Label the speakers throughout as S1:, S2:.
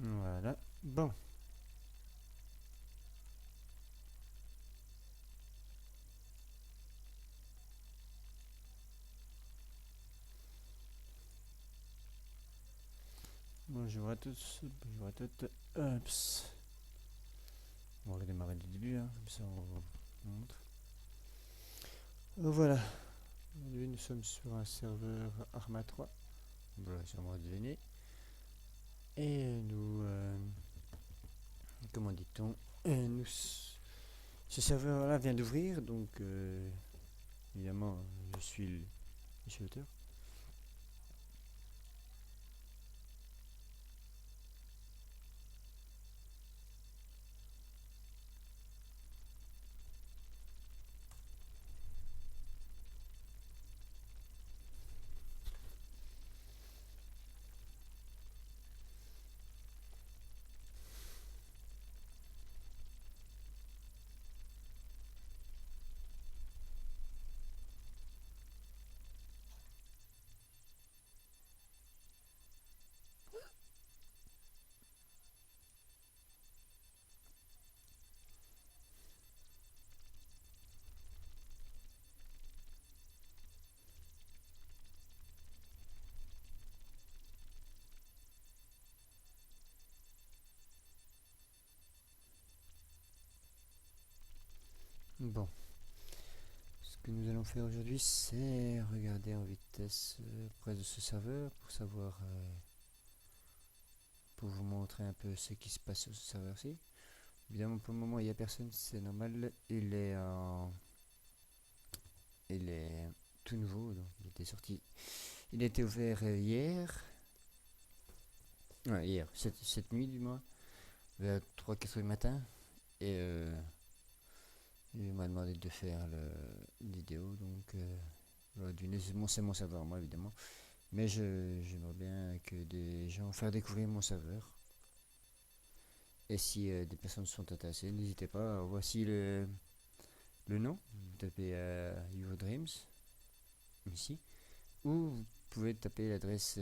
S1: Voilà. Bon. Bonjour à tous. Bonjour à toutes. Ups. On va redémarrer du début, hein, comme ça on vous montre. Voilà. Aujourd'hui nous sommes sur un serveur Arma 3. Vous l'avez sûrement deviné. Et nous... comment dit-on ce serveur-là vient d'ouvrir, donc évidemment je suis l'auteur. Bon. Ce que nous allons faire aujourd'hui, c'est regarder en vitesse près de ce serveur pour savoir, pour vous montrer un peu ce qui se passe sur ce serveur-ci. Évidemment, pour le moment, il n'y a personne, c'est normal. Il est tout nouveau, donc il était sorti. Il a été ouvert hier. Ouais, hier, cette nuit du moins, vers 3-4 du matin. Et il m'a demandé de faire une vidéo, donc voilà, c'est mon serveur, moi évidemment. Mais j'aimerais bien que des gens faire découvrir mon serveur. Et si des personnes sont intéressées, n'hésitez pas. Voici le nom. Vous tapez Your Dreams ici. Ou vous pouvez taper l'adresse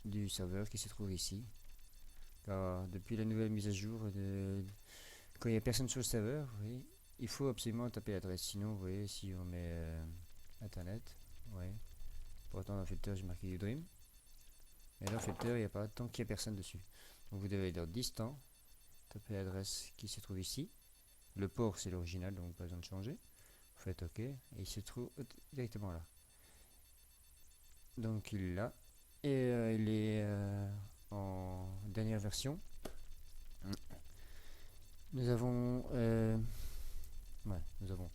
S1: du serveur qui se trouve ici. Car depuis la nouvelle mise à jour, quand il n'y a personne sur le serveur, oui, il faut absolument taper l'adresse. Sinon, vous voyez, si on met internet, ouais. Pourtant dans le filtre j'ai marqué Udream. Mais dans le filtre il n'y a pas tant qu'il n'y a personne dessus. Donc vous devez aller distant, taper l'adresse qui se trouve ici. Le port c'est l'original, donc pas besoin de changer. Vous faites OK et il se trouve directement là. Donc il est là. Et il est en dernière version. Nous avons... ouais, nous avons...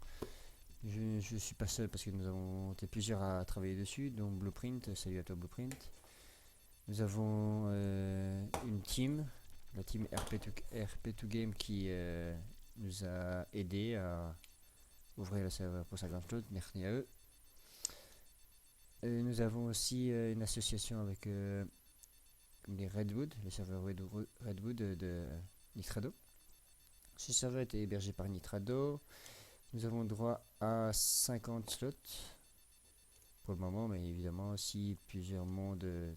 S1: Je suis pas seul parce que nous avons été plusieurs à travailler dessus, dont Blueprint. Salut à toi Blueprint. Nous avons une team, la team RP2Game qui nous a aidé à ouvrir le serveur pour sa grande flotte. Merci à eux. Et nous avons aussi une association avec les Redwood, les serveurs Redwood de Nitrado. Ce serveur était hébergé par Nitrado. Nous avons droit à 50 slots pour le moment, mais évidemment, si plusieurs mondes,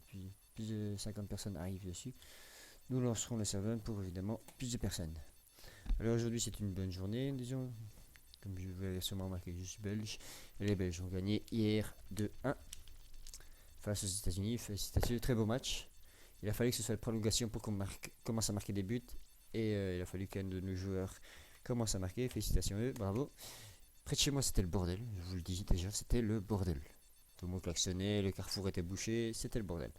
S1: plus de 50 personnes arrivent dessus, nous lancerons le serveur pour évidemment plus de personnes. Alors aujourd'hui, c'est une bonne journée, disons. Comme je vais sûrement remarquer, je suis belge. Et les Belges ont gagné hier 2-1 face aux États-Unis. Félicitations, très beau match. Il a fallu que ce soit la prolongation pour qu'on commence à marquer des buts. Et il a fallu qu'un de nos joueurs commence à marquer. Félicitations eux, bravo. Près de chez moi, c'était le bordel. Je vous le dis déjà, c'était le bordel. Tout le monde klaxonnait, le carrefour était bouché, c'était le bordel.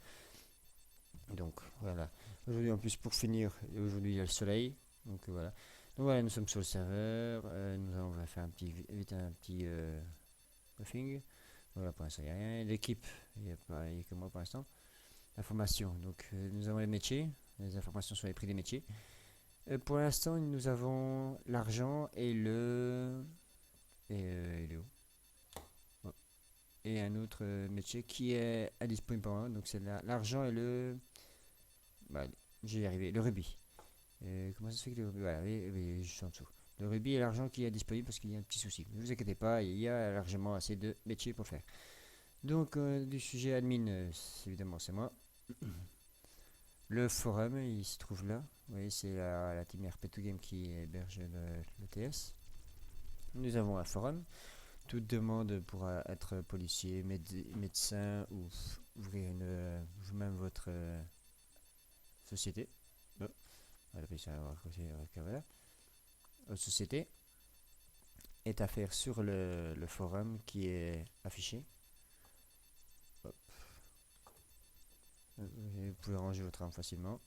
S1: Donc voilà. Aujourd'hui, en plus, pour finir, aujourd'hui, il y a le soleil. Donc voilà. Donc voilà, nous sommes sur le serveur. Nous allons faire vite un petit briefing. Voilà, pour l'instant, il n'y a rien. L'équipe, il n'y a que moi pour l'instant. L'information. Donc nous avons les métiers, les informations sur les prix des métiers. Pour l'instant, nous avons l'argent et le. Et il est où? Bon. Et un autre métier qui est indisponible pour moi. Donc c'est l'argent et le. Bah, j'y vais arriver. Le rubis. Comment ça se fait que le rubis. Voilà, oui, oui, juste en dessous. Le rubis et l'argent qui est disponible parce qu'il y a un petit souci. Ne vous inquiétez pas, il y a largement assez de métiers pour faire. Donc, du sujet admin, évidemment, c'est moi. Le forum, il se trouve là. Vous voyez, c'est la team RP2Game qui héberge le TS. Nous avons un forum. Toute demande pour être policier, médecin ou ouvrir vous-même votre société. Oh, on va appeler ça voilà. Votre société est à faire sur le forum qui est affiché. Hop. Vous pouvez ranger votre arme facilement.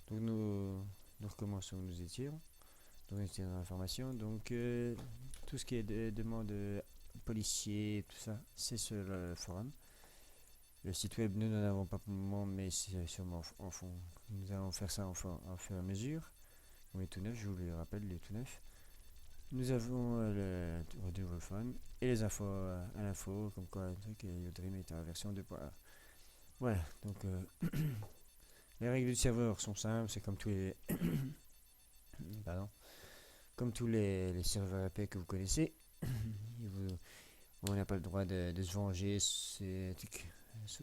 S1: Donc nous recommençons, nous étions. Donc nous étions dans l'information. Donc tout ce qui est demande policier, tout ça, c'est sur le forum. Le site web, nous n'en avons pas pour le moment, mais c'est sûrement en fond. Nous allons faire ça en fur et à mesure. On est tout neuf, je vous le rappelle, il est tout neuf. Nous avons le nouveau forum et les infos à l'info, comme quoi Yodrim est en version 2.1. Voilà, donc les règles du serveur sont simples, c'est comme tous les pardon, comme tous les serveurs IP que vous connaissez. On n'a pas le droit de se venger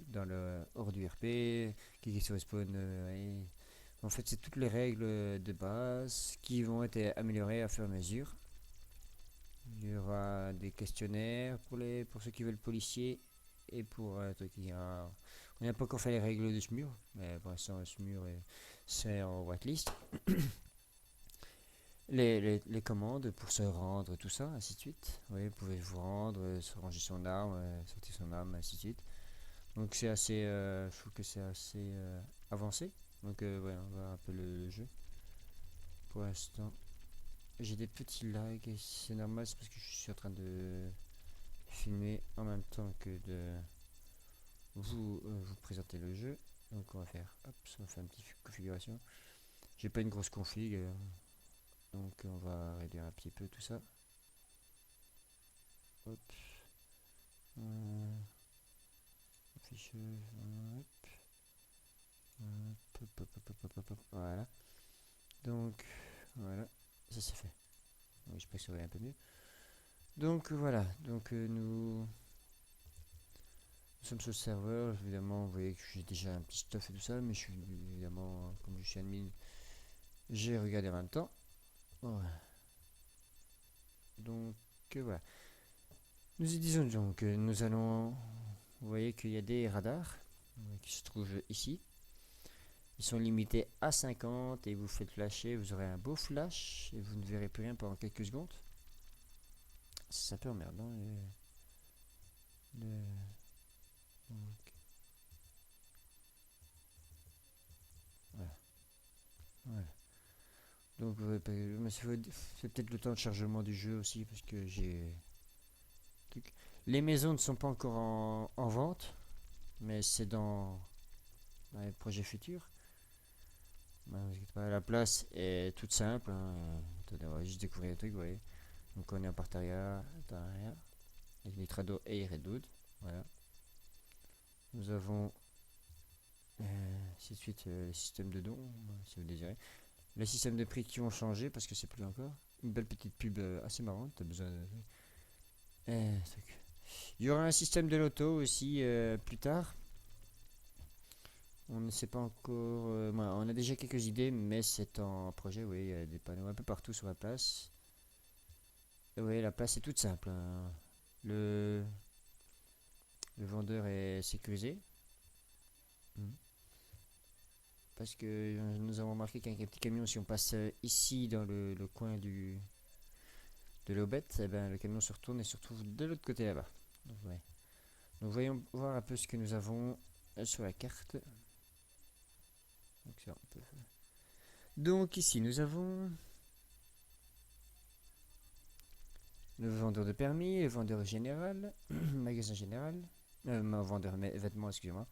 S1: dans le hors du RP, qui se respawn. En fait, c'est toutes les règles de base qui vont être améliorées à fur et à mesure. Il y aura des questionnaires pour ceux qui veulent policier et pour ceux qui on n'a pas encore fait les règles de SMUR, mais pour l'instant SMUR c'est en whitelist. Les commandes pour se rendre, tout ça, ainsi de suite. Oui, vous pouvez vous rendre, se ranger son arme, sortir son arme, ainsi de suite. Donc c'est assez, je trouve que c'est assez avancé. Donc ouais, on va un peu le jeu. Pour l'instant, j'ai des petits lags, et c'est normal, c'est parce que je suis en train de filmer en même temps que de vous présenter le jeu. Donc on va faire, hop, on va faire une petite configuration. J'ai pas une grosse config, donc on va réduire un petit peu tout ça. Hop. Affichage, voilà. Donc voilà, ça c'est fait. Donc, je peux surveiller un peu mieux. Donc voilà, donc nous sommes sur le serveur. Évidemment, vous voyez que j'ai déjà un petit stuff et tout ça, mais je suis évidemment, comme je suis admin, j'ai regardé en même temps. Voilà. Donc voilà. Nous y disons donc que nous allons. Vous voyez qu'il y a des radars qui se trouvent ici. Ils sont limités à 50 et vous faites flasher, vous aurez un beau flash et vous ne verrez plus rien pendant quelques secondes. C'est un peu emmerdant. Donc, voilà. Voilà. Donc c'est peut-être le temps de chargement du jeu aussi parce que j'ai. Les maisons ne sont pas encore en vente, mais c'est dans les projets futurs. La place est toute simple. Hein. On va juste découvrir le truc, vous voyez. Donc on est en partenariat avec Nitrado et Redwood. Voilà. Nous avons ainsi de suite les systèmes de dons, si vous désirez. Les systèmes de prix qui ont changé parce que c'est plus encore. Une belle petite pub assez marrante. T'as besoin de. Il y aura un système de loto aussi plus tard. On ne sait pas encore. On a déjà quelques idées, mais c'est en projet. Oui, il y a des panneaux un peu partout sur la place. Et oui, la place est toute simple. Hein. Le vendeur est sécurisé. Parce que nous avons remarqué qu'avec un petit camion, si on passe ici dans le coin de l'aubette, eh ben, le camion se retourne et se retrouve de l'autre côté là-bas. Donc, ouais. Donc voyons voir un peu ce que nous avons sur la carte. Donc ici nous avons le vendeur de permis, le vendeur général, magasin général, vendeur vêtements, excusez-moi,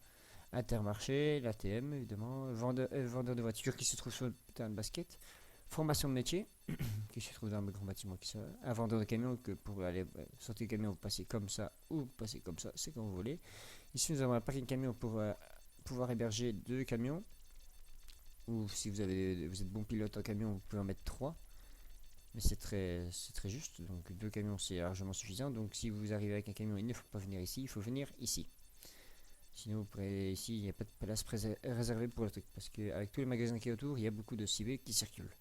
S1: Intermarché, l'ATM évidemment, vendeur de voitures qui se trouve sur le terrain de basket, formation de métier qui se trouve dans le grand bâtiment, un vendeur de camion que pour aller sortir le camion vous passez comme ça ou passer comme ça, c'est comme vous voulez. Ici nous avons un parking camion pour pouvoir héberger 2 camions, ou si vous êtes bon pilote en camion, vous pouvez en mettre 3. Mais c'est très juste, donc 2 camions c'est largement suffisant. Donc si vous arrivez avec un camion, il ne faut pas venir ici, il faut venir ici. Sinon, vous pourrez, ici, il n'y a pas de place réservée pour le truc. Parce qu'avec tous les magasins qui y a autour, il y a beaucoup de civils qui circulent.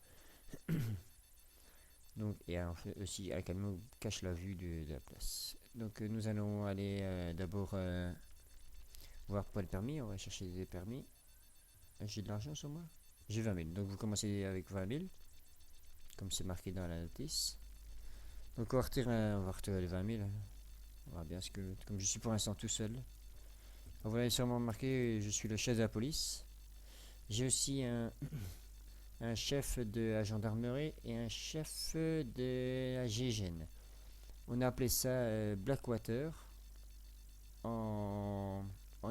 S1: Donc, et en fait, aussi, un camion cache la vue de la place. Donc, nous allons aller d'abord voir pour le permis. On va chercher des permis. J'ai de l'argent sur moi? J'ai 20 000. Donc, vous commencez avec 20 000, comme c'est marqué dans la notice. Donc, on va retirer les 20 000. On va bien ce que, comme je suis pour l'instant tout seul. Vous l'avez sûrement remarqué, je suis le chef de la police. J'ai aussi un chef de la gendarmerie et un chef de la GIGN. On a appelé ça Blackwater en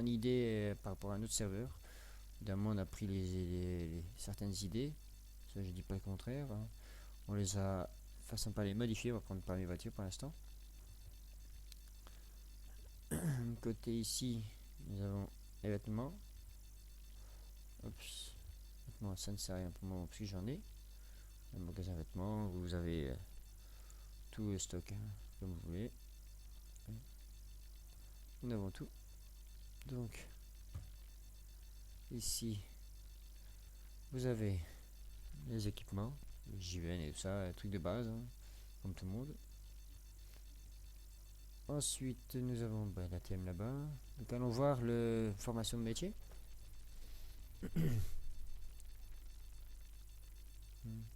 S1: idée par rapport à un autre serveur. Évidemment, on a pris certaines idées. Ça, je dis pas le contraire. Hein. On les a, façon pas les modifier. On va prendre parmi voitures pour l'instant. Côté ici, nous avons les vêtements. Oups. Vêtements, ça ne sert à rien pour moi parce que j'en ai. Un magasin vêtements, vous avez tout le stock, hein, comme vous voulez. Nous avons tout. Donc, ici, vous avez les équipements, le JVN et tout ça, les trucs de base, hein, comme tout le monde. Ensuite, nous avons l'ATM là-bas. Donc, allons voir le formation de métier.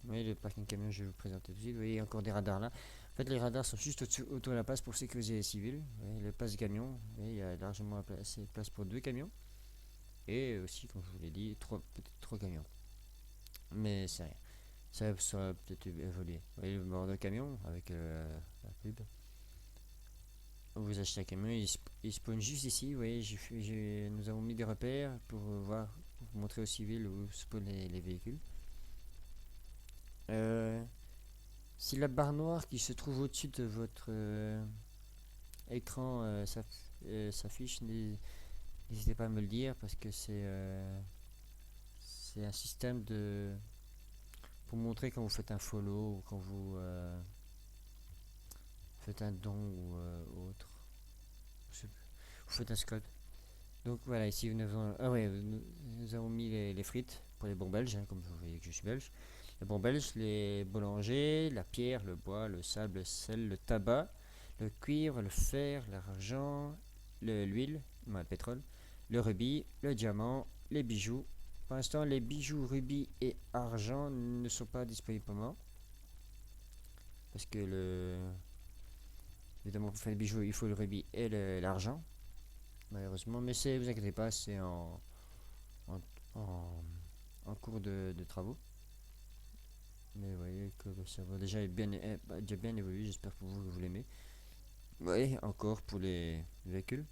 S1: Oui, le parking camion, je vais vous présenter tout de suite. Vous voyez encore des radars là. En fait, les radars sont juste autour de la place pour sécuriser les civils. Vous voyez, le place de camion, il y a largement assez place pour 2 camions. Et aussi, comme je vous l'ai dit, peut-être 3 camions. Mais c'est rien. Ça sera peut-être évolué. Vous voyez le bord de camion avec la pub. Vous achetez un camion, il spawn juste ici. Vous voyez, nous avons mis des repères pour voir, pour vous montrer aux civils où spawnent les véhicules. Si la barre noire qui se trouve au-dessus de votre écran s'affiche, n'hésitez pas à me le dire parce que c'est un système pour montrer quand vous faites un follow ou quand vous faites un don ou autre. Vous faites un scot. Donc voilà, ici nous avons mis les frites pour les bons belges, hein, comme vous voyez que je suis belge. Les bons belges, les boulangers, la pierre, le bois, le sable, le sel, le tabac, le cuivre, le fer, l'argent, l'huile, le pétrole, le rubis, le diamant, les bijoux. Pour l'instant, les bijoux, rubis et argent ne sont pas disponibles pour moi. Parce que évidemment, pour faire les bijoux, il faut le rubis et l'argent. Malheureusement, mais vous inquiétez pas, c'est en cours de travaux. Mais vous voyez que le serveur déjà est déjà bien évolué, j'espère pour vous que vous l'aimez. Oui, encore pour les véhicules.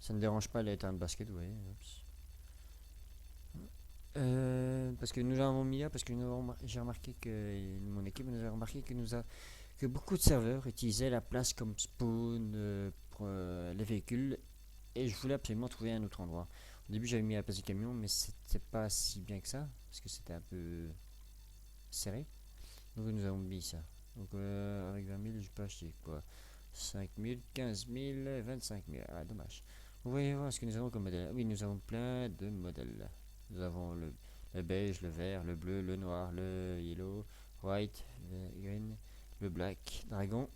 S1: Ça ne dérange pas les terrains de basket, vous voyez. Parce que nous avons mis là, parce que j'ai remarqué que mon équipe nous a remarqué que beaucoup de serveurs utilisaient la place comme spawn pour les véhicules et je voulais absolument trouver un autre endroit. Au début j'avais mis la place du camion mais c'était pas si bien que ça parce que c'était un peu serré. Donc nous avons mis ça. Donc avec 20 000 je peux acheter quoi? 5 000, 15 000, 25 000. Ah dommage. Vous voyez voir ce que nous avons comme modèle. Oui, nous avons plein de modèles. Nous avons le beige, le vert, le bleu, le noir, le yellow, white, le green, le black, dragon,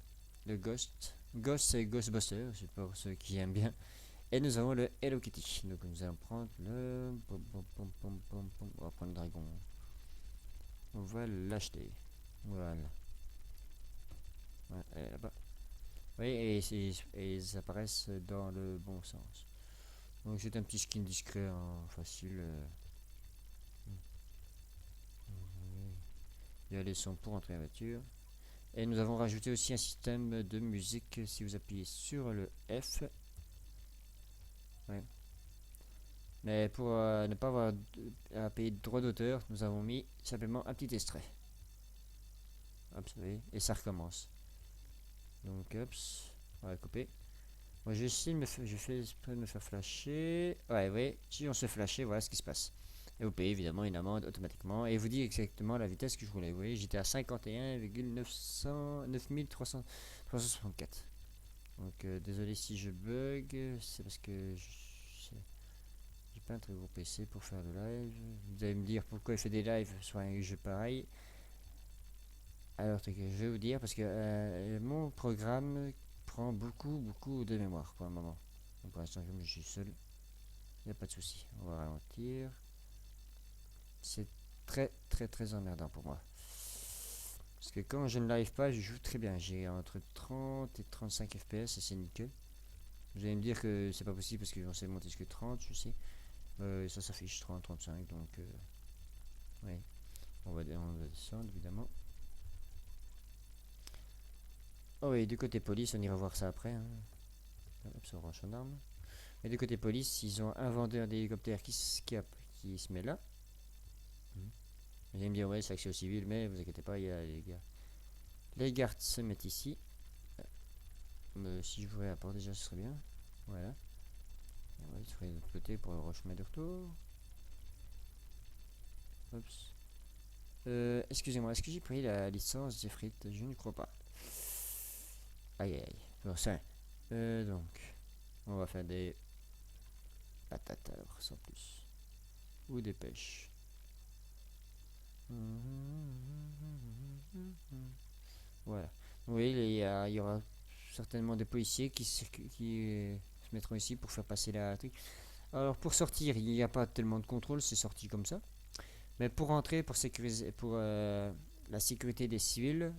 S1: le ghost. Ghost c'est Ghostbuster, c'est pour ceux qui aiment bien. Et nous avons le Hello Kitty. Donc nous allons prendre on va prendre le dragon. On va l'acheter. Voilà. Ouais, là-bas. Oui, et ils apparaissent dans le bon sens. Donc c'est un petit skin discret, hein, facile. Il y a les sons pour entrer en voiture. Et nous avons rajouté aussi un système de musique si vous appuyez sur le F. Ouais. Mais pour ne pas avoir à payer de droit d'auteur, nous avons mis simplement un petit extrait. Hop, et ça recommence. Donc, hop, on va couper. Moi, je fais exprès de me faire flasher. Ouais, oui, si on se flashait, voilà ce qui se passe. Et vous payez évidemment une amende automatiquement. Et vous dit exactement la vitesse que je voulais. Vous voyez, j'étais à 51,9364. Donc désolé si je bug, c'est parce que j'ai pas un très gros PC pour faire le live. Vous allez me dire pourquoi il fait des lives sur un jeu pareil. Alors je vais vous dire parce que mon programme prend beaucoup de mémoire pour le moment. Donc pour l'instant comme je suis seul, il n'y a pas de souci. On va ralentir. C'est très emmerdant pour moi. Parce que quand je ne live pas, je joue très bien. J'ai entre 30 et 35 FPS et c'est nickel. Vous allez me dire que c'est pas possible parce qu'on sait monter jusqu'à 30, je sais. Ça s'affiche 30, 35, donc ouais. On va descendre évidemment. Oh oui, du côté police, on ira voir ça après. Hein. Hop, ça range en arme. Et du côté police, ils ont un vendeur d'hélicoptère qui se met là. Vous allez me dire, ouais, c'est accès au civil, mais vous inquiétez pas, il y a les gars. Les gardes se mettent ici. Si je voudrais la porte déjà, ce serait bien. Voilà. On va se de l'autre côté pour le chemin de retour. Oups. Excusez-moi, est-ce que j'ai pris la licence Jeffrey? Je ne crois pas. Aïe aïe. Bon, ça. Donc, on va faire des patates alors, sans plus. Ou des pêches. Voilà. Oui, il y aura certainement des policiers qui se mettront ici pour faire passer la truc. Alors, pour sortir, il n'y a pas tellement de contrôle, c'est sorti comme ça. Mais pour rentrer, pour sécuriser, pour la sécurité des civils,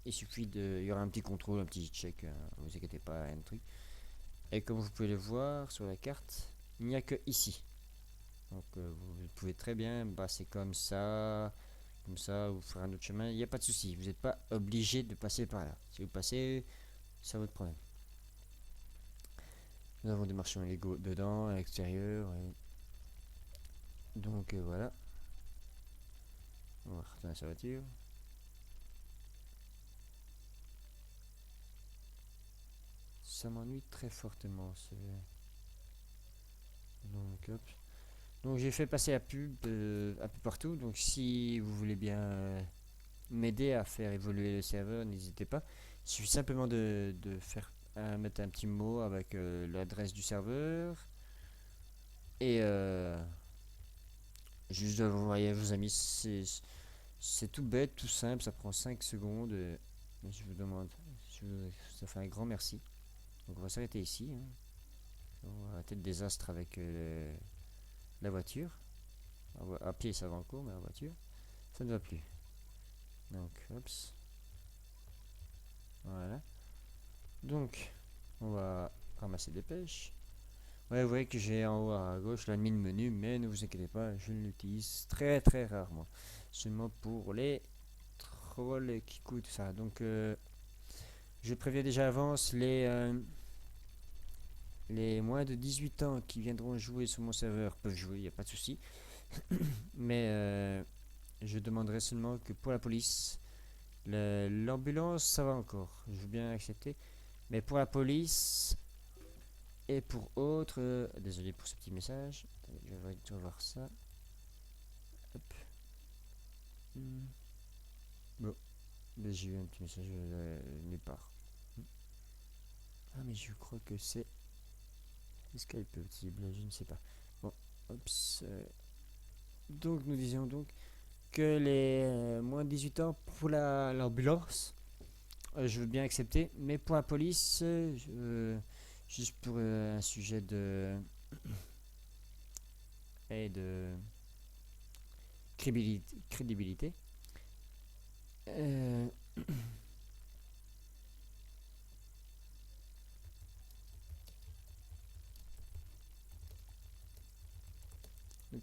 S1: il y aura un petit contrôle, un petit check, vous inquiétez pas, un truc. Et comme vous pouvez le voir sur la carte, il n'y a que ici. Donc vous pouvez très bien passer comme ça, ou faire un autre chemin, il n'y a pas de souci. Vous n'êtes pas obligé de passer par là. Si vous passez, c'est votre problème. Nous avons des marchands illégaux dedans, à l'extérieur. Donc voilà. On va retourner sa voiture. Ça m'ennuie très fortement. Donc hop. Donc j'ai fait passer la pub un peu partout. Donc si vous voulez bien m'aider à faire évoluer le serveur, n'hésitez pas. Il suffit simplement de faire mettre un petit mot avec l'adresse du serveur et juste de l'envoyer à vos amis. C'est tout bête, tout simple, ça prend 5 secondes. Je vous demande, ça fait un grand merci. Donc on va s'arrêter ici. Hein. On va arrêter le désastre avec la voiture. À pied ça va encore, mais la voiture, ça ne va plus. Donc, hop. Voilà. Donc, on va ramasser des pêches. Ouais, vous voyez que j'ai en haut à gauche la mine menu, mais ne vous inquiétez pas, je l'utilise très rarement. Seulement pour les trolls qui coûtent ça. Donc, je préviens déjà avance les moins de 18 ans qui viendront jouer sur mon serveur peuvent jouer, il n'y a pas de souci. Mais je demanderai seulement que pour la police, l'ambulance, ça va encore. Je veux bien accepter. Mais pour la police et pour autres, désolé pour ce petit message. Je vais voir ça. Hop. Bon, j'ai eu un petit message nulle part. Ah, mais je crois que c'est Skype possible, je ne sais pas. Bon, hop. Donc, nous disions donc que les moins de 18 ans pour l'ambulance, je veux bien accepter, mais pour la police, juste pour un sujet de crédibilité. Euh,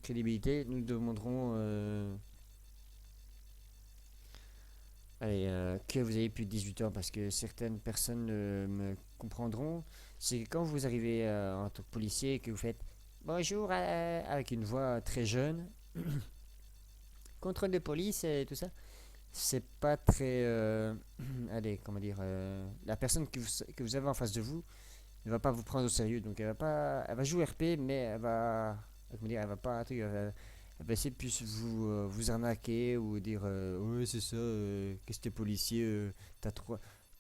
S1: crédibilité, nous demanderons que vous avez plus de 18 ans parce que certaines personnes me comprendront. C'est quand vous arrivez en tant que policier que vous faites bonjour avec une voix très jeune, contrôle de police et tout ça. C'est pas très. Allez, comment dire. La personne que vous avez en face de vous ne va pas vous prendre au sérieux. Donc elle va pas. Elle va jouer RP, mais elle va. Comment dire, elle va pas. Elle va essayer de plus vous arnaquer ou dire ouais, c'est ça, qu'est-ce que t'es policier, t'as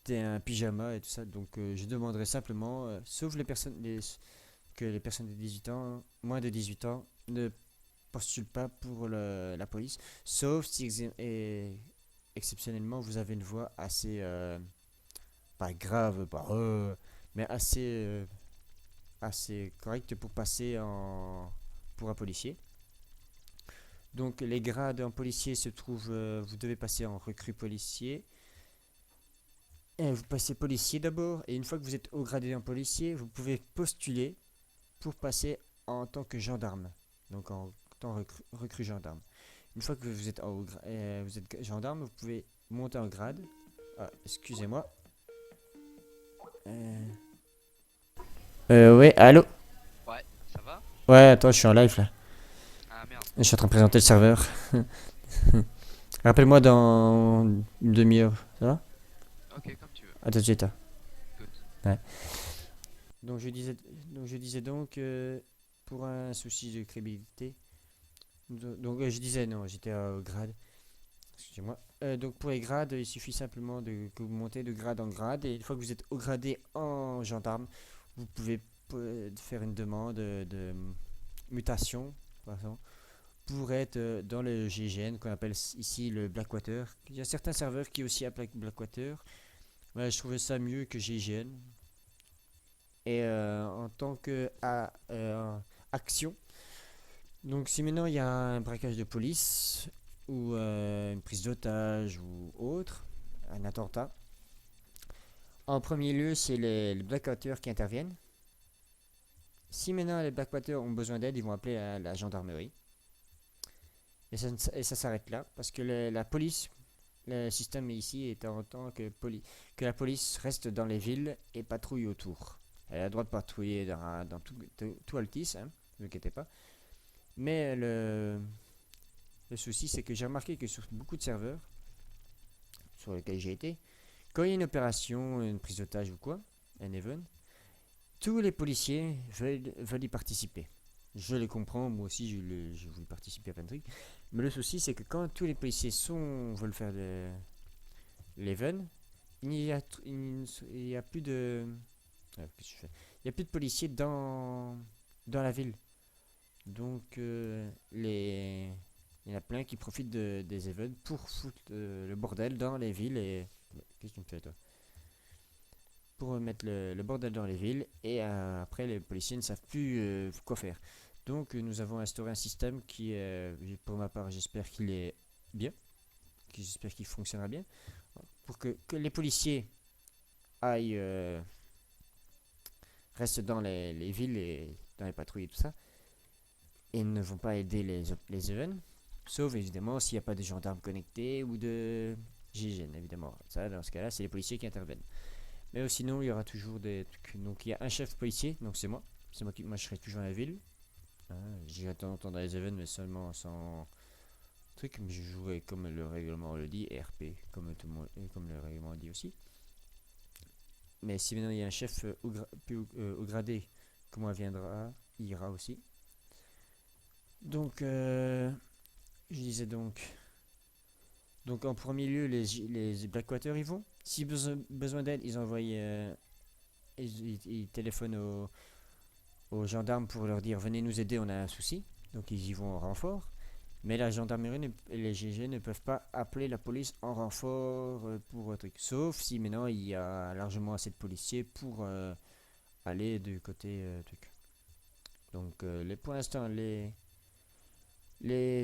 S1: porter un pyjama et tout ça. Donc je demanderai simplement, sauf que les personnes de 18 ans, moins de 18 ans, ne postulent pas pour la police, sauf si exceptionnellement vous avez une voix assez, pas grave, pas, mais assez correcte pour passer pour un policier. Donc les grades en policier se trouvent, vous devez passer en recrue policier. Et vous passez policier d'abord, et une fois que vous êtes haut gradé en policier, vous pouvez postuler pour passer en tant que gendarme. Donc en tant recrue gendarme. Une fois que vous êtes, vous êtes gendarme, vous pouvez monter en grade. Ah, excusez-moi. Ouais, allô?
S2: Ouais, ça va?
S1: Ouais, attends, je suis en live là.
S2: Ah merde.
S1: Je suis en train de présenter le serveur. Rappelle-moi dans une demi-heure, ça va?
S2: Ok, comme tu veux.
S1: À tout de suite, hein.
S2: Good.
S1: Ouais. Donc je disais donc pour un souci de crédibilité. Donc je disais non, j'étais au grade. Excusez-moi. Donc pour les grades, il suffit simplement que vous montez de grade en grade et une fois que vous êtes au gradé en gendarme, vous pouvez faire une demande de mutation, par exemple, pour être dans le GIGN qu'on appelle ici le Blackwater. Il y a certains serveurs qui aussi appellent Blackwater. Ouais, je trouvais ça mieux que GIGN. Et en tant que action, donc si maintenant il y a un braquage de police ou une prise d'otage ou autre, un attentat, en premier lieu c'est les Blackwater qui interviennent. Si maintenant les Blackwater ont besoin d'aide, ils vont appeler la gendarmerie. Et ça s'arrête là, parce que la police, le système ici est en tant que la police reste dans les villes et patrouille autour. Elle a le droit de patrouiller dans tout Altis, hein, ne vous inquiétez pas. Mais le souci, c'est que j'ai remarqué que sur beaucoup de serveurs sur lesquels j'ai été, quand il y a une opération, une prise d'otage ou quoi, un event, tous les policiers veulent y participer. Je les comprends, moi aussi je voulais participer à plein de trucs. Mais le souci, c'est que quand tous les policiers veulent faire l'event, il y a plus de. Qu'est-ce que je fais? Il y a plus de policiers dans la ville. Donc, il y en a plein qui profitent des events pour foutre le bordel dans les villes et. Qu'est-ce que tu me fais, toi? Pour mettre le bordel dans les villes et après les policiers ne savent plus quoi faire. Donc nous avons instauré un système qui est, pour ma part, j'espère qu'il est bien, j'espère qu'il fonctionnera bien, pour que les policiers aillent, restent dans les villes et dans les patrouilles et tout ça, et ne vont pas aider les events, sauf évidemment s'il n'y a pas de gendarmes connectés ou de GIGN, évidemment. Ça, dans ce cas-là, c'est les policiers qui interviennent. Mais sinon, il y aura toujours des trucs. Donc il y a un chef policier, donc c'est moi. Moi je serai toujours dans la ville. Hein, j'ai de temps en temps dans les events, mais seulement sans truc. Mais je jouerai comme le règlement le dit, RP, comme tout le monde, comme le règlement dit aussi. Mais si maintenant il y a un chef au gradé, que moi viendra, il ira aussi. Donc, je disais donc en premier lieu, les Blackwater ils vont. Si besoin d'aide, ils envoient, ils téléphonent aux gendarmes pour leur dire venez nous aider, on a un souci. Donc ils y vont en renfort. Mais la gendarmerie et les GG ne peuvent pas appeler la police en renfort pour un truc. Sauf si maintenant il y a largement assez de policiers pour aller du côté truc. Donc pour l'instant, les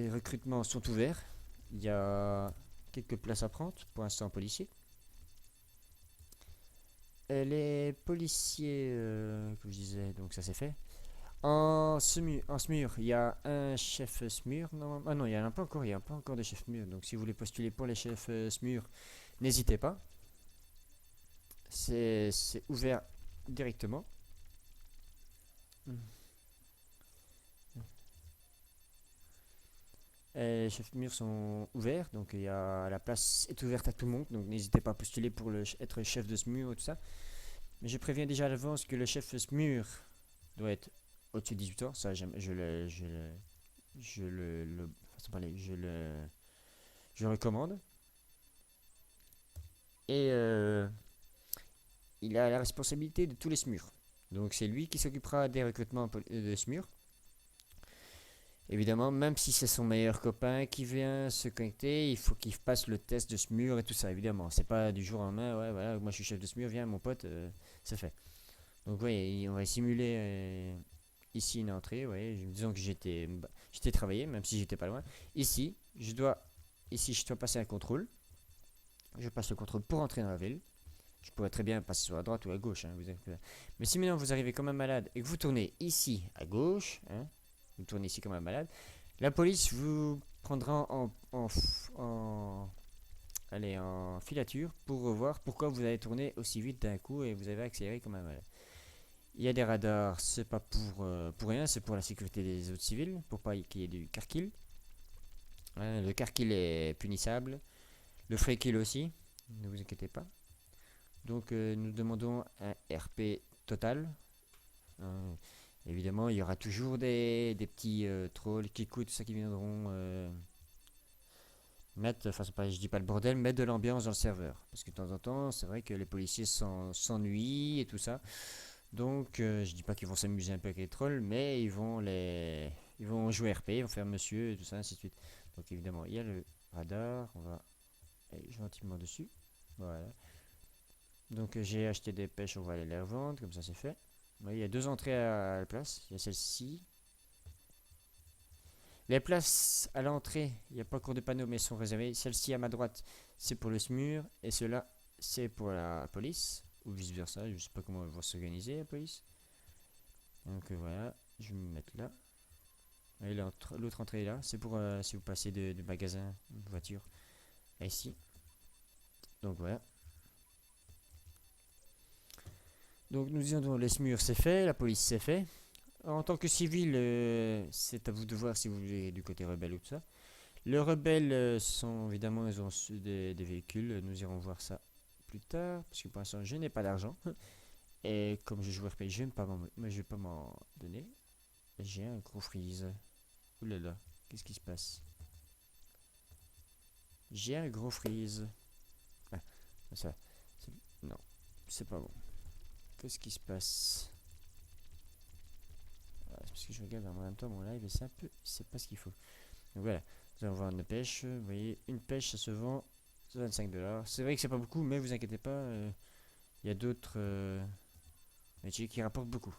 S1: recrutements sont ouverts. Il y a quelques places à prendre pour l'instant en policier. Les policiers, comme je disais, donc ça c'est fait. En SMUR, il y a un chef SMUR. Ah non, il n'y en a pas encore, il n'y a pas encore de chef SMUR. Donc si vous voulez postuler pour les chefs SMUR, n'hésitez pas. C'est ouvert directement. Les chefs SMUR sont ouverts, donc la place est ouverte à tout le monde. Donc n'hésitez pas à postuler pour être chef de SMUR et tout ça. Mais je préviens déjà à l'avance que le chef SMUR doit être au-dessus de 18 ans. Ça, je le recommande. Et il a la responsabilité de tous les SMUR. Donc c'est lui qui s'occupera des recrutements de SMUR. Évidemment, même si c'est son meilleur copain qui vient se connecter, il faut qu'il passe le test de SMUR et tout ça, évidemment. C'est pas du jour au lendemain, ouais, voilà, moi je suis chef de SMUR, viens mon pote, c'est fait. Donc oui, on va simuler ici une entrée, ouais, disons que j'étais travaillé, même si j'étais pas loin. Ici, je dois passer un contrôle. Je passe le contrôle pour entrer dans la ville. Je pourrais très bien passer sur la droite ou à gauche, hein, mais si maintenant vous arrivez comme un malade et que vous tournez ici à gauche, hein, vous tournez ici comme un malade, la police vous prendra en filature pour revoir pourquoi vous avez tourné aussi vite d'un coup et vous avez accéléré comme un malade. Il y a des radars, c'est pas pour rien, c'est pour la sécurité des autres civils, pour pas qu'il y ait du carkill. Hein, le carkill est punissable, le free kill aussi, ne vous inquiétez pas. Donc nous demandons un RP total. Euh, Évidemment, il y aura toujours des petits trolls qui tout ça qui viendront mettre, enfin je dis pas le bordel, mettre de l'ambiance dans le serveur. Parce que de temps en temps, c'est vrai que les policiers s'ennuient et tout ça. Donc je dis pas qu'ils vont s'amuser un peu avec les trolls, mais ils vont jouer RP, ils vont faire monsieur et tout ça, ainsi de suite. Donc évidemment, il y a le radar, on va aller gentiment dessus. Voilà. Donc j'ai acheté des pêches, on va aller les revendre, comme ça c'est fait. Oui, il y a deux entrées à la place. Il y a celle-ci. Les places à l'entrée, il n'y a pas encore de panneaux, mais elles sont réservées. Celle-ci à ma droite, c'est pour le SMUR. Et cela, c'est pour la police. Ou vice versa. Je ne sais pas comment elle va s'organiser, la police. Donc voilà, je vais me mettre là. Et l'autre entrée est là. C'est pour si vous passez de magasin, de voiture. Ici. Donc voilà. Donc nous disons les SMUR c'est fait, la police c'est fait. En tant que civil, c'est à vous de voir si vous voulez du côté rebelle ou tout ça. Les rebelles sont évidemment, ils ont des véhicules. Nous irons voir ça plus tard parce que pour l'instant je n'ai pas d'argent et comme je joue RPG, je vais pas m'en donner. J'ai un gros freeze. Ouh là là, qu'est-ce qui se passe? J'ai un gros freeze. Ah, ça, non, c'est pas bon. Qu'est-ce qui se passe? C'est parce que je regarde en même temps mon live et c'est pas ce qu'il faut. Donc voilà, nous allons voir une pêche. Vous voyez, une pêche ça se vend 25 $. C'est vrai que c'est pas beaucoup, mais vous inquiétez pas, il y a d'autres métiers qui rapportent beaucoup.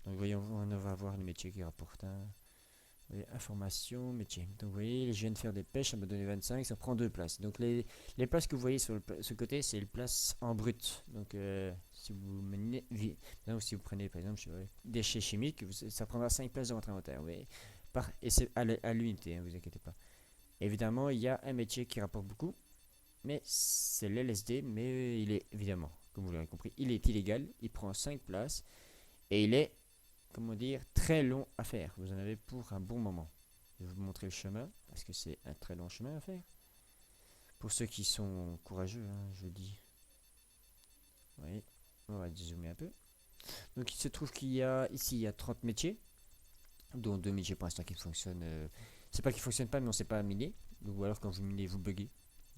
S1: Donc voyons, on va voir les métiers qui rapportent. Hein. Vous voyez, information, métier. Donc vous voyez, je viens de faire des pêches, ça m'a donné 25, ça prend deux places. Donc les places que vous voyez sur ce côté, c'est les places en brut. Donc si vous menez, si vous prenez par exemple déchets chimiques, ça prendra 5 places dans votre inventaire. Et c'est à l'unité, hein, vous inquiétez pas. Évidemment, il y a un métier qui rapporte beaucoup, mais c'est l'LSD, mais il est évidemment, comme vous l'avez compris, il est illégal, il prend 5 places, et il est, comment dire, très long à faire. Vous en avez pour un bon moment. Je vais vous montrer le chemin, parce que c'est un très long chemin à faire. Pour ceux qui sont courageux, hein, je dis. Oui, on va zoomer un peu. Donc il se trouve qu'il y a, ici, il y a 30 métiers, dont 2 métiers pour l'instant qui fonctionnent. C'est pas qu'ils fonctionnent pas, mais on sait pas miner. Ou alors quand vous minez, vous buguez.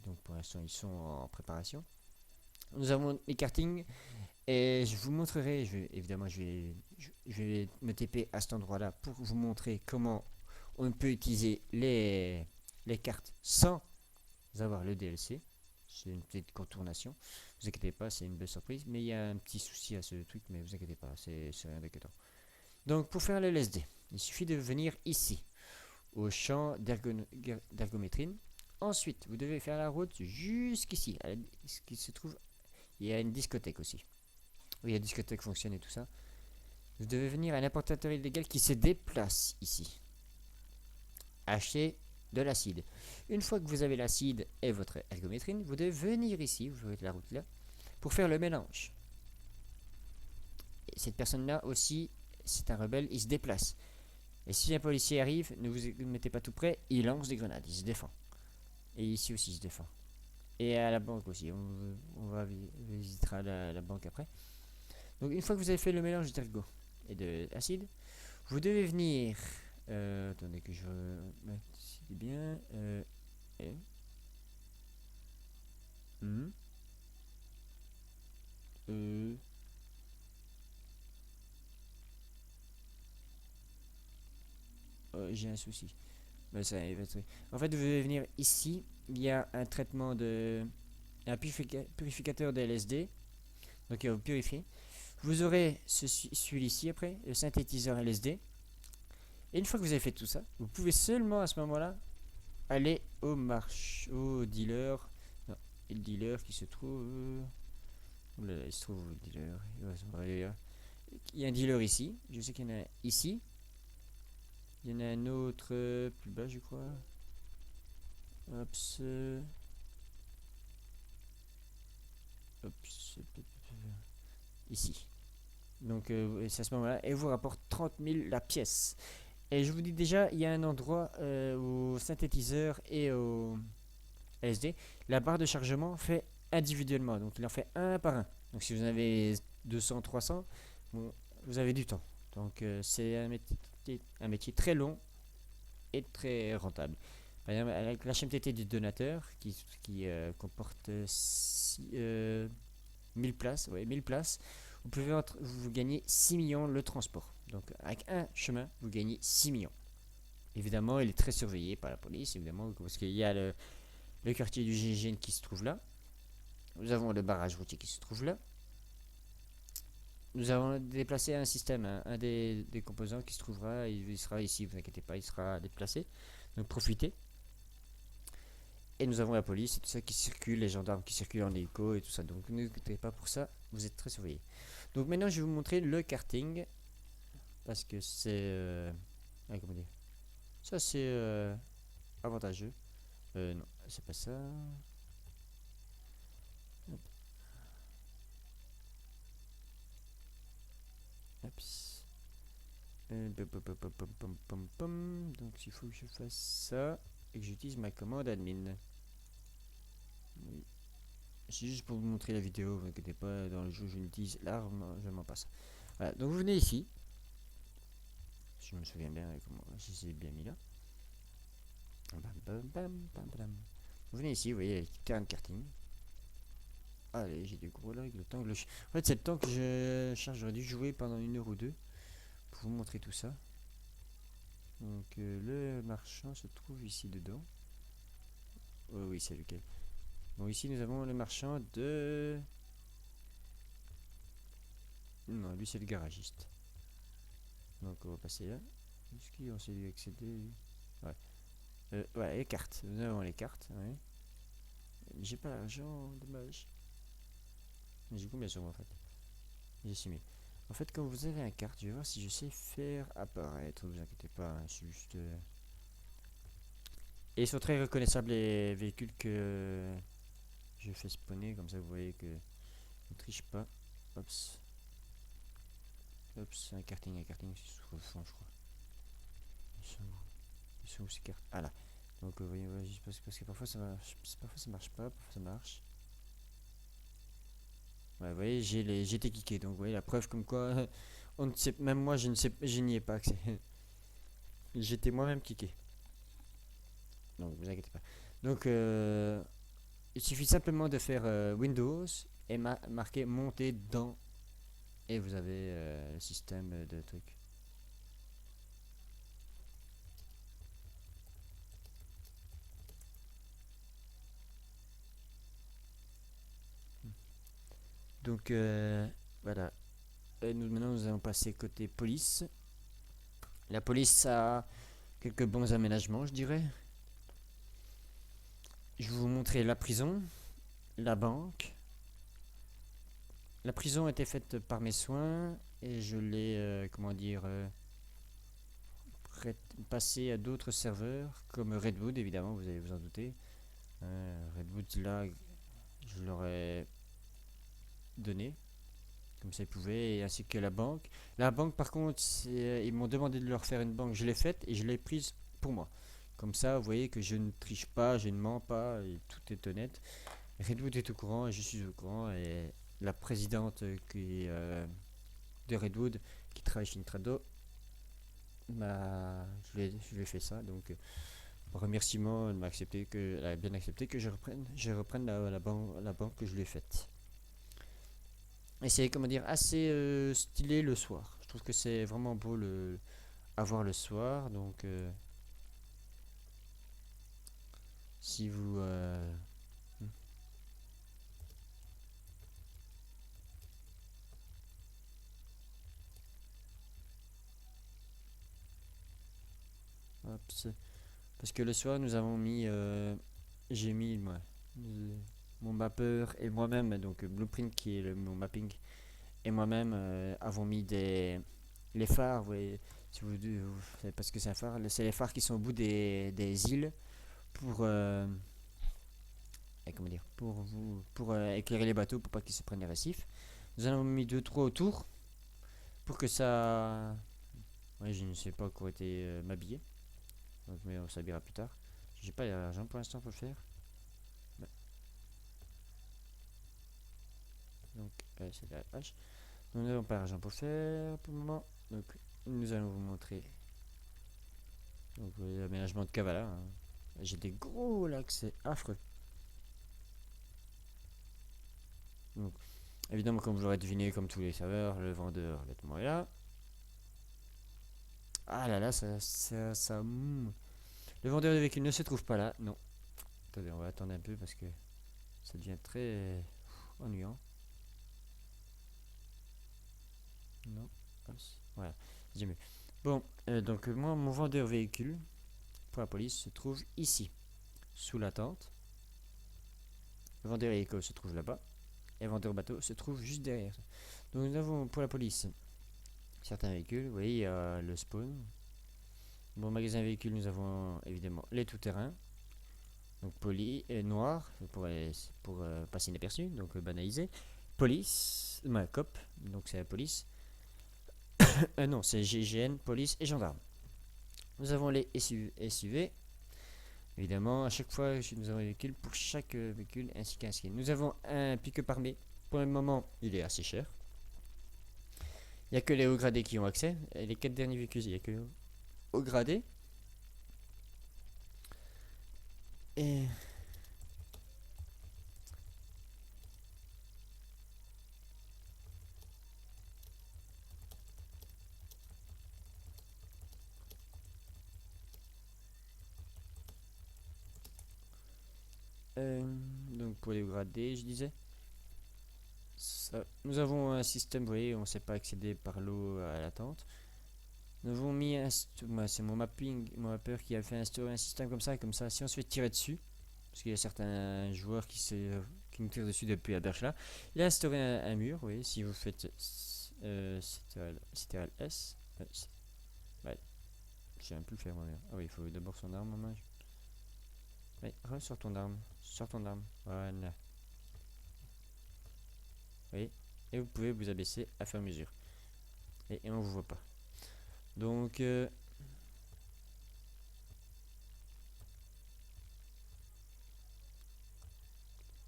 S1: Donc pour l'instant, ils sont en préparation. Nous avons les kartings et je vous montrerai. Évidemment, je vais me TP à cet endroit-là pour vous montrer comment on peut utiliser les cartes sans avoir le DLC. C'est une petite contournation. Ne vous inquiétez pas, c'est une belle surprise. Mais il y a un petit souci à ce truc, mais vous inquiétez pas, c'est rien d'inquiétant. Donc pour faire le LSD, il suffit de venir ici, au champ d'ergométrine. Ensuite, vous devez faire la route jusqu'ici. Ce qui se trouve, il y a une discothèque aussi. Oui, la discothèque fonctionne et tout ça. Vous devez venir à un importateur illégal qui se déplace ici. Acheter de l'acide. Une fois que vous avez l'acide et votre ergométrine, vous devez venir ici, vous voyez la route là, pour faire le mélange. Et cette personne-là aussi, c'est un rebelle, il se déplace. Et si un policier arrive, ne vous mettez pas tout près, il lance des grenades, il se défend. Et ici aussi, il se défend. Et à la banque aussi, on visitera la banque après. Donc une fois que vous avez fait le mélange d'ergot et d'acide, vous devez venir... attendez que je... C'est bien... Euh, j'ai un souci. Mais ça, il va être- En fait, vous devez venir ici. Il y a un traitement de. Un purificateur de LSD. Donc, il va vous purifier. Vous aurez celui-ci après, le synthétiseur LSD. Et une fois que vous avez fait tout ça, vous pouvez seulement à ce moment-là aller au dealer. Non, et le dealer qui se trouve. Oula, il se trouve où le dealer? Il y a un dealer ici. Je sais qu'il y en a un ici. Il y en a un autre plus bas, je crois. Hop, hop, ici. Donc, c'est à ce moment-là. Et vous rapporte 30 000 la pièce. Et je vous dis déjà, il y a un endroit au synthétiseur et au LSD. La barre de chargement fait individuellement. Donc, il en fait un par un. Donc, si vous en avez 200, 300, bon, vous avez du temps. Donc, c'est un métier très long et très rentable. Par exemple, avec la HMTT du donateur, qui comporte 1000 places, ouais, 1000 places, vous pouvez vous gagnez 6 millions le transport. Donc avec un chemin, vous gagnez 6 millions. Évidemment, il est très surveillé par la police, évidemment, parce qu'il y a le quartier du GIGN qui se trouve là. Nous avons le barrage routier qui se trouve là. Nous avons déplacé un système, un des composants qui se trouvera, il sera ici, vous inquiétez pas, il sera déplacé. Donc profitez. Et nous avons la police et tout ça qui circule, les gendarmes qui circulent en hélico et tout ça. Donc ne vous inquiétez pas pour ça, vous êtes très surveillés. Donc maintenant je vais vous montrer le karting. Parce que c'est... comment dire? Ça c'est avantageux. Non, c'est pas ça. Hop. Hop. Donc il faut que je fasse ça et que j'utilise ma commande admin. Oui. C'est juste pour vous montrer la vidéo, vous inquiétez pas, dans le jeu je l'utilise largement pas ça. Voilà, donc vous venez ici. Si je me souviens bien, comment, si c'est bien mis là. Vous venez ici, vous voyez, terrain de karting. Allez, j'ai des gros lags, le temps que En fait, c'est le temps que je charge, j'aurais dû jouer pendant 1 heure ou deux pour vous montrer tout ça. Donc, le marchand se trouve ici dedans. Oh, oui, c'est lequel. Bon, ici, nous avons le marchand de... Non, lui, c'est le garagiste. Donc, on va passer là. Est-ce qu'on sait lui accéder? Ouais. Ouais, les cartes. Nous avons les cartes, ouais. J'ai pas l'argent, dommage. J'ai combien sur moi, en fait? J'ai 6000. En fait, quand vous avez un carte, je vais voir si je sais faire apparaître. Ne vous inquiétez pas, hein, c'est juste. Et ils sont très reconnaissables les véhicules que je fais spawner, comme ça vous voyez que ne triche pas. Hops. Hops, un karting, c'est sur le fond, je crois. Ils sont où ces cartes? Ah là. Donc, vous voyez, ouais, parce que parfois ça marche pas, parfois ça marche. Ouais, vous voyez, j'ai été kické, donc vous voyez la preuve comme quoi, on ne sait, même moi je n'y ai pas accès. J'étais moi-même kické. Donc vous inquiétez pas. Donc il suffit simplement de faire Windows et marquer monter dans et vous avez le système de trucs. Donc voilà. Et maintenant nous allons passer côté police. La police a quelques bons aménagements, je dirais. Je vais vous montrer la prison, la banque. La prison a été faite par mes soins et je l'ai, comment dire, passé à d'autres serveurs comme Redwood, évidemment, vous allez vous en douter. Redwood, là, je l'aurais donné, comme ça ils pouvaient, et ainsi que la banque. La banque, par contre, ils m'ont demandé de leur faire une banque, je l'ai faite et je l'ai prise pour moi. Comme ça, vous voyez que je ne triche pas, je ne mens pas, et tout est honnête. Redwood est au courant et je suis au courant, et la présidente qui est de Redwood, qui travaille chez Nitrado, je lui ai fait ça, donc remerciement, elle a bien accepté que je reprenne la banque que je lui ai faite. Et c'est, comment dire, assez stylé le soir. Je trouve que c'est vraiment beau à voir le soir. Donc, si vous... hop, parce que le soir, nous avons mis... j'ai mis, moi, mon mapper et moi-même, donc Blueprint qui est mon mapping, et moi-même avons mis les phares, vous voyez, si vous savez pas ce que c'est un phare, c'est les phares qui sont au bout des îles pour, comment dire, pour éclairer les bateaux pour pas qu'ils se prennent les récifs. Nous en avons mis deux trois autour pour que ça, ouais, je ne sais pas quoi était m'habiller, donc mais on s'habillera plus tard. J'ai pas l'argent pour l'instant pour le faire. Ouais. Donc c'est la hache. Nous n'avons pas l'argent pour le faire pour le moment. Donc nous allons vous montrer donc l'aménagement de Kavala, hein. J'ai des gros lacs, c'est affreux. Donc évidemment, comme vous l'aurez deviné, comme tous les serveurs, le vendeur vêtements est là. Ah là là, le vendeur de véhicules ne se trouve pas là, non. Attendez, on va attendre un peu parce que ça devient très ennuyant. Non, voilà, c'est mieux. Bon, donc moi, mon vendeur véhicule pour la police se trouve ici, sous la tente. Le vendeur hélico se trouve là-bas. Et le vendeur bateau se trouve juste derrière. Donc nous avons pour la police certains véhicules. Vous voyez, il y a le spawn. Bon, magasin véhicule, nous avons évidemment les tout-terrains. Donc poli et noir pour passer inaperçu, donc banalisé. Police, cop, donc c'est la police. Non, c'est GGN, police et gendarme. Nous avons les SUV. Évidemment, à chaque fois, nous avons un véhicule pour chaque véhicule ainsi qu'un skin. Nous avons un pick-up armé. Pour le moment, il est assez cher. Il n'y a que les hauts gradés qui ont accès. Et les 4 derniers véhicules, il n'y a que les hauts gradés. Et donc pour les hauts gradés, je disais. Nous avons un système, vous voyez, on ne sait pas accéder par l'eau à la tente. Nous avons mis c'est mon mapper qui a fait instaurer un système comme ça, si on se fait tirer dessus, parce qu'il y a certains joueurs qui nous tirent dessus depuis la berge là, il a instauré un mur, vous voyez, si vous faites CTRL S, ouais, je sais même plus le faire moi. Ah oui, il faut d'abord son arme en main. Ouais, ressors ton arme, sors ton arme, voilà. Oui, et vous pouvez vous abaisser à fur et à mesure. Et on vous voit pas. Donc,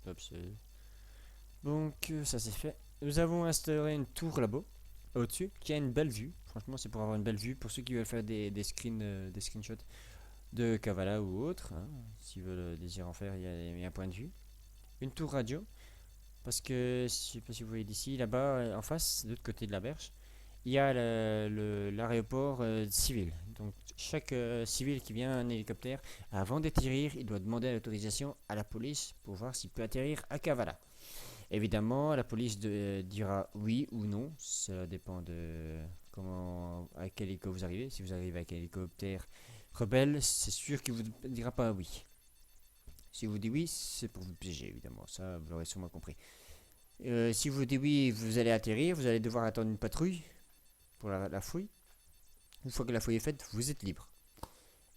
S1: hop, donc ça c'est fait. Nous avons instauré une tour là-bas, au-dessus, qui a une belle vue. Franchement, c'est pour avoir une belle vue. Pour ceux qui veulent faire des screenshots de Kavala ou autre, hein, s'ils veulent désirer en faire, il y a un point de vue. Une tour radio, parce que, je sais pas si vous voyez d'ici, là-bas, en face, de l'autre côté de la berge, il y a l'aéroport civil. Donc chaque civil qui vient en hélicoptère, avant d'atterrir, il doit demander l'autorisation à la police pour voir s'il peut atterrir à Kavala. Évidemment, la police dira oui ou non. Ça dépend de à quel hélico vous arrivez. Si vous arrivez avec un hélicoptère rebelle, c'est sûr qu'il vous dira pas oui. Si vous dites oui, c'est pour vous piéger, évidemment. Ça, vous l'aurez sûrement compris. Si vous dites oui, vous allez atterrir. Vous allez devoir attendre une patrouille pour la fouille. Une fois que la fouille est faite, vous êtes libre.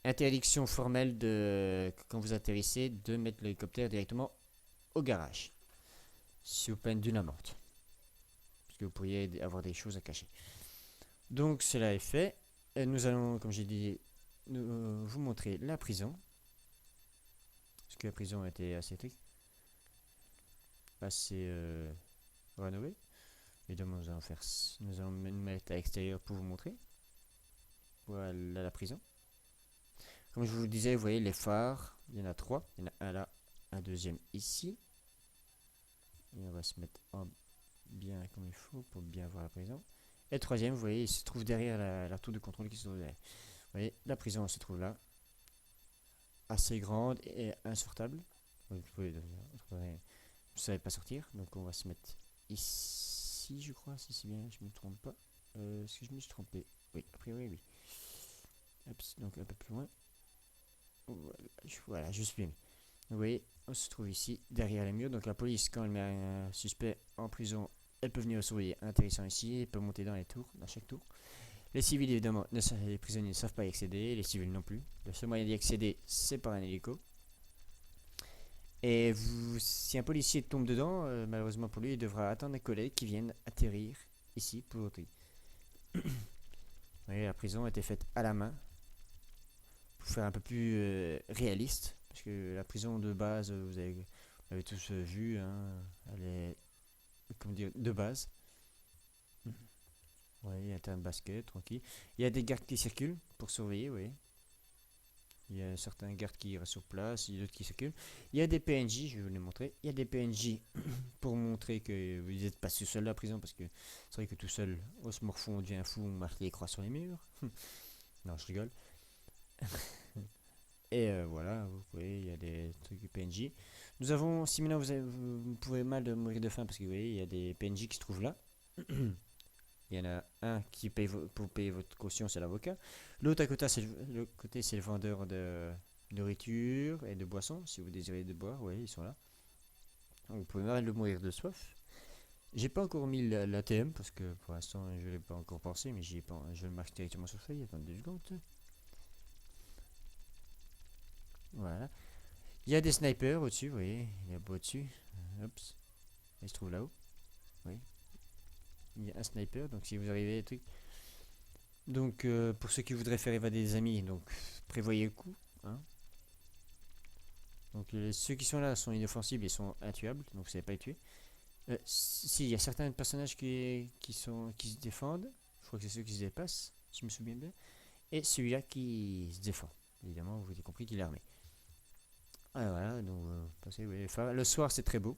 S1: Interdiction formelle quand vous atterrissez de mettre l'hélicoptère directement au garage. Sous peine d'une amende. Parce que vous pourriez avoir des choses à cacher. Donc cela est fait. Et nous allons, comme j'ai dit, vous montrer la prison. Parce que la prison a été assez rénovée. Évidemment, nous allons mettre à l'extérieur pour vous montrer. Voilà la prison. Comme je vous le disais, vous voyez les phares. Il y en a 3. Il y en a un là, un deuxième ici. Et on va se mettre en bien comme il faut pour bien voir la prison. Et le troisième, vous voyez, il se trouve derrière la tour de contrôle qui se trouve derrière. Vous voyez, la prison elle se trouve là, assez grande et insortable. Vous pouvez, vous ne savez pas sortir, donc on va se mettre ici, je crois, si c'est bien, je me trompe pas. Est-ce que je me suis trompé? Oui, a priori, oui. Hop, donc un peu plus loin. Voilà, je suis bien. Vous voyez, on se trouve ici, derrière les murs. Donc la police, quand elle met un suspect en prison, elle peut venir le surveiller intéressant ici, elle peut monter dans les tours, dans chaque tour. Les civils, évidemment, les prisonniers ne savent pas y accéder, les civils non plus. Le seul moyen d'y accéder, c'est par un hélico. Et si un policier tombe dedans, malheureusement pour lui, il devra attendre un collègue qui vienne atterrir ici pour l'autre. Vous voyez, la prison a été faite à la main pour faire un peu plus réaliste. Parce que la prison de base, vous avez tous vu, hein, elle est, comment dire, de base. Oui, il y a un terrain de basket, tranquille. Il y a des gardes qui circulent pour surveiller, oui. Il y a certains gardes qui restent sur place, il y a d'autres qui circulent. Il y a des PNJ, je vais vous les montrer. Il y a des PNJ pour montrer que vous n'êtes pas tout seul à la prison, parce que c'est vrai que tout seul, on se morfond, on devient fou, on marque les croix sur les murs. Non, je rigole. Et voilà, vous voyez, il y a des trucs PNJ. Nous avons, si maintenant vous pouvez mal mourir de faim, parce que vous voyez, il y a des PNJ qui se trouvent là. Il y en a un qui paye pour payer votre caution, c'est l'avocat. L'autre à côté, c'est le vendeur de nourriture et de boissons. Si vous désirez de boire, oui, ils sont là. Vous pouvez mal le mourir de soif. J'ai pas encore mis l'ATM parce que pour l'instant je l'ai pas encore pensé, mais je le marque directement sur feuille. Attendez 2 secondes. Voilà. Il y a des snipers au-dessus, vous voyez, il y a beau au-dessus. Hop, il se trouve là-haut. Oui. Il y a un sniper, donc si vous arrivez, truc. Donc pour ceux qui voudraient faire évader des amis, donc prévoyez le coup. Hein. Donc ceux qui sont là sont inoffensibles et sont intuables, donc vous savez pas les tuer. Si, il y a certains personnages qui se défendent. Je crois que c'est ceux qui se dépassent, si je me souviens bien. Et celui-là qui se défend. Évidemment, vous avez compris qu'il est armé. Ah, voilà, donc passez, oui, le soir c'est très beau.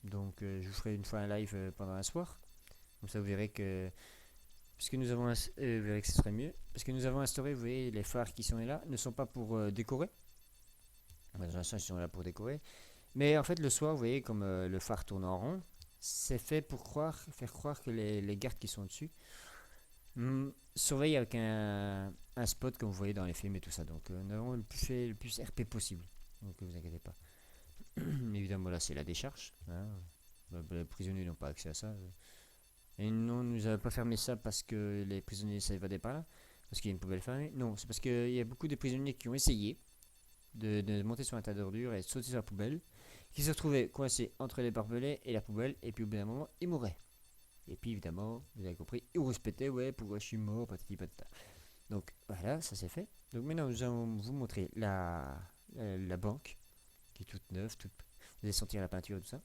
S1: Donc je vous ferai une fois un live pendant un soir. Comme ça vous verrez que. Puisque nous avons. Vous verrez que ce serait mieux. Parce que nous avons instauré, vous voyez, les phares qui sont là ne sont pas pour décorer. Dans l'instant, ils sont là pour décorer. Mais en fait, le soir, vous voyez, comme le phare tourne en rond, c'est fait pour faire croire que les gardes qui sont dessus surveillent avec un spot comme vous voyez dans les films et tout ça. Donc, nous avons fait le plus RP possible. Donc, ne vous inquiétez pas. Évidemment, là, c'est la décharge. Hein. Les prisonniers n'ont pas accès à ça. Et non, nous n'avons pas fermé ça parce que les prisonniers s'évadaient pas là. Parce qu'il y a une poubelle fermée. Non, c'est parce qu'il y a beaucoup de prisonniers qui ont essayé de monter sur un tas d'ordures et de sauter sur la poubelle, qui se retrouvaient coincés entre les barbelés et la poubelle, et puis au bout d'un moment, ils mouraient. Et puis évidemment, vous avez compris, ils respectaient, ouais, pourquoi je suis mort, patati patata. Donc voilà, ça c'est fait. Donc maintenant, nous allons vous montrer la banque, qui est toute neuve, vous allez sentir la peinture et tout ça.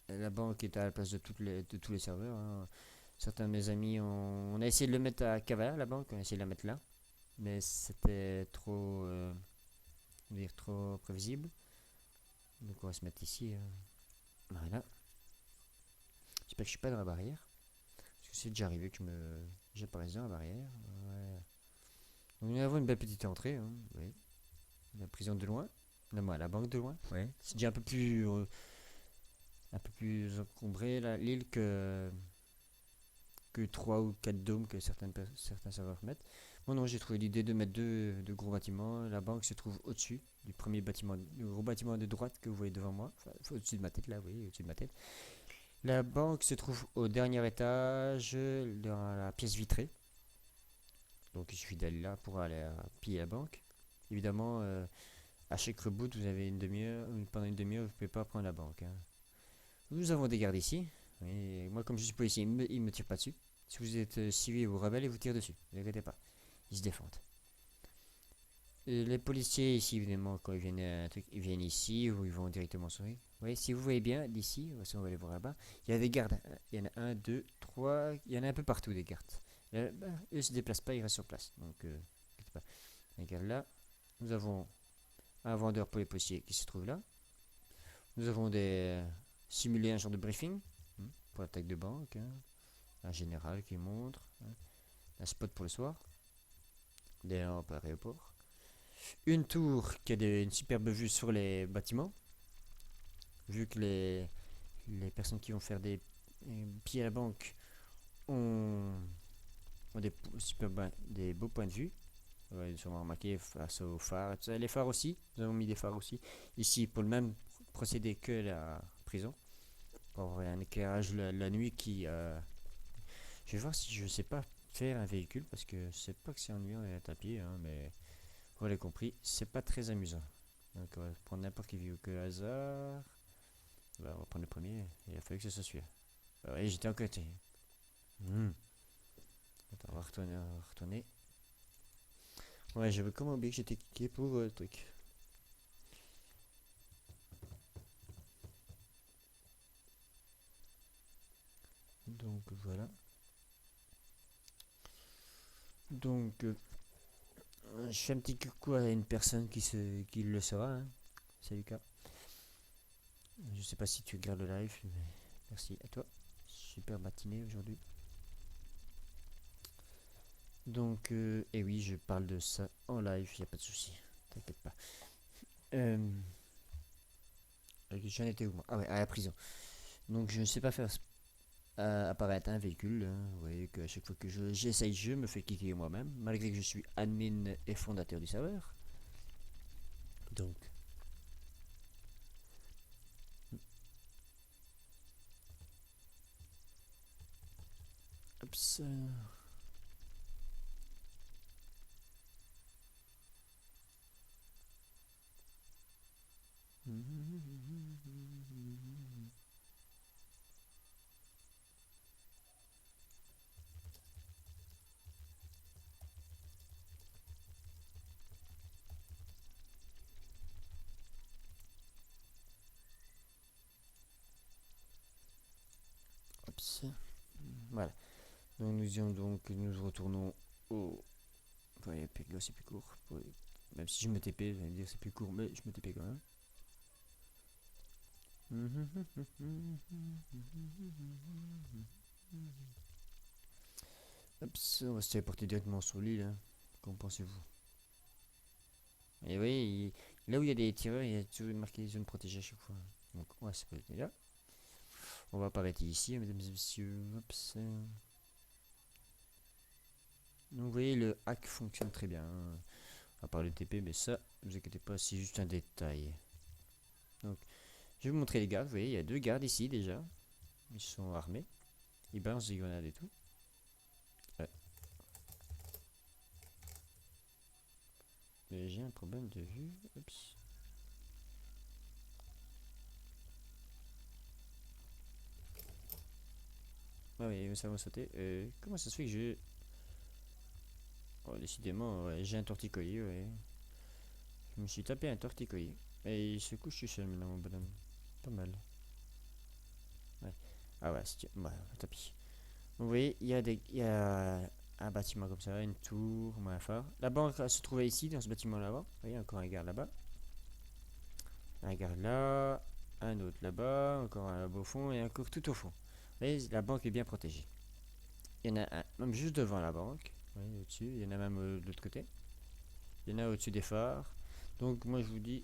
S1: La banque est à la place de tous les serveurs. Hein. Certains de mes amis, on a essayé de le mettre à Cavalla, la banque, on a essayé de la mettre là, mais c'était trop prévisible. Donc on va se mettre ici. Voilà. J'espère que je suis pas dans la barrière. Parce que c'est déjà arrivé que j'apparaisse dans la barrière. Ouais. Donc nous avons une belle petite entrée. Hein. Oui. La prison de loin. Non, moi, la banque de loin. Ouais. C'est déjà un peu plus encombré l'île que 3 ou 4 dômes que certains serveurs mettent. Moi non, j'ai trouvé l'idée de mettre deux gros bâtiments. La banque se trouve au-dessus du premier bâtiment, du gros bâtiment de droite que vous voyez devant moi. Enfin, au-dessus de ma tête, là, oui, au-dessus de ma tête. La banque se trouve au dernier étage, dans la pièce vitrée. Donc il suffit d'aller là pour aller piller la banque. Évidemment, à chaque reboot, vous avez une demi-heure. Pendant une demi-heure, vous ne pouvez pas prendre la banque. Hein. Nous avons des gardes ici. Et moi, comme je suis policier, ils me tirent pas dessus. Si vous êtes civil ou rebelle, ils vous tirent dessus. Ne vous inquiétez pas. Ils se défendent. Et les policiers ici, évidemment, quand ils viennent à un truc, ils viennent ici ou ils vont directement sur eux. Oui, si vous voyez bien, d'ici, on va aller voir là-bas, il y a des gardes. Il y en a un, deux, trois, il y en a un peu partout des gardes. Là, bah, eux ne se déplacent pas, ils restent sur place. Donc, n'inquiétez pas. Regarde là, nous avons un vendeur pour les policiers qui se trouve là. Nous avons simuler un genre de briefing pour l'attaque de banque. Un général qui montre. Un spot pour le soir. Des lampes à l'aéroport. Une tour qui a une superbe vue sur les bâtiments. Vu que les personnes qui vont faire des pieds à la banque ont des beaux points de vue. Vous avez sûrement remarqué face aux phares. Les phares aussi, nous avons mis des phares aussi. Ici, pour le même procédé que la prison. Pour avoir un éclairage la nuit qui... Je vais voir si je sais pas faire un véhicule, parce que je sais pas que c'est ennuyant d'être à pied, mais vous l'avez compris, c'est pas très amusant. Donc on va prendre n'importe quel véhicule au hasard. On va prendre le premier, il a fallu que ce soit celui-là. Et j'étais en côté. Attends, on va retourner, Ouais, j'avais comment oublié que j'étais cliqué pour le truc. Donc voilà. Donc je fais un petit coucou à une personne qui le saura. C'est Lucas. Je sais pas si tu regardes le live, mais merci à toi. Super matinée aujourd'hui. Donc, et oui, je parle de ça en live, y a pas de souci. T'inquiète pas. J'en étais où moi? Ah ouais, à la prison. Donc, je ne sais pas faire apparaître un véhicule. Vous voyez qu'à chaque fois que j'essaye, je me fais cliquer moi-même, malgré que je suis admin et fondateur du serveur. Donc, hop ça. Hop ça. Voilà. Donc, nous retournons au. Vous voyez, là c'est plus court. Même si je me TP, vous allez dire c'est plus court, mais je me TP quand même. Hop, on va se téléporter directement sur l'île. Qu'en pensez-vous? Et oui, là où il y a des tireurs, il y a toujours marqué zone protégée à chaque fois. Donc, on va se poser là. On va apparaître ici, mesdames et messieurs. Hop, donc, vous voyez, le hack fonctionne très bien. À part le TP, mais ça, ne vous inquiétez pas, c'est juste un détail. Donc, je vais vous montrer les gardes. Vous voyez, il y a 2 gardes ici déjà. Ils sont armés. Ils balancent des grenades et tout. Ouais. Mais j'ai un problème de vue. Oups. Ah oui, ça va sauter. Comment ça se fait que j'ai... Oh, décidément, ouais, j'ai un torticolis, ouais. Je me suis tapé un torticolis. Et il se couche tout seul maintenant, mon bonhomme. Pas mal. Ouais. Ah ouais, c'est... Ouais, tapis. Vous voyez, il y a un bâtiment comme ça, une tour, un phare. La banque se trouvait ici, dans ce bâtiment là-bas. Vous voyez, encore un garde là-bas. Un garde là. Un autre là-bas. Encore un là-bas au fond et encore tout au fond. Vous voyez, la banque est bien protégée. Il y en a un, même juste devant la banque. Vous voyez, au-dessus. Il y en a même de l'autre côté. Il y en a au-dessus des phares. Donc, moi, je vous dis...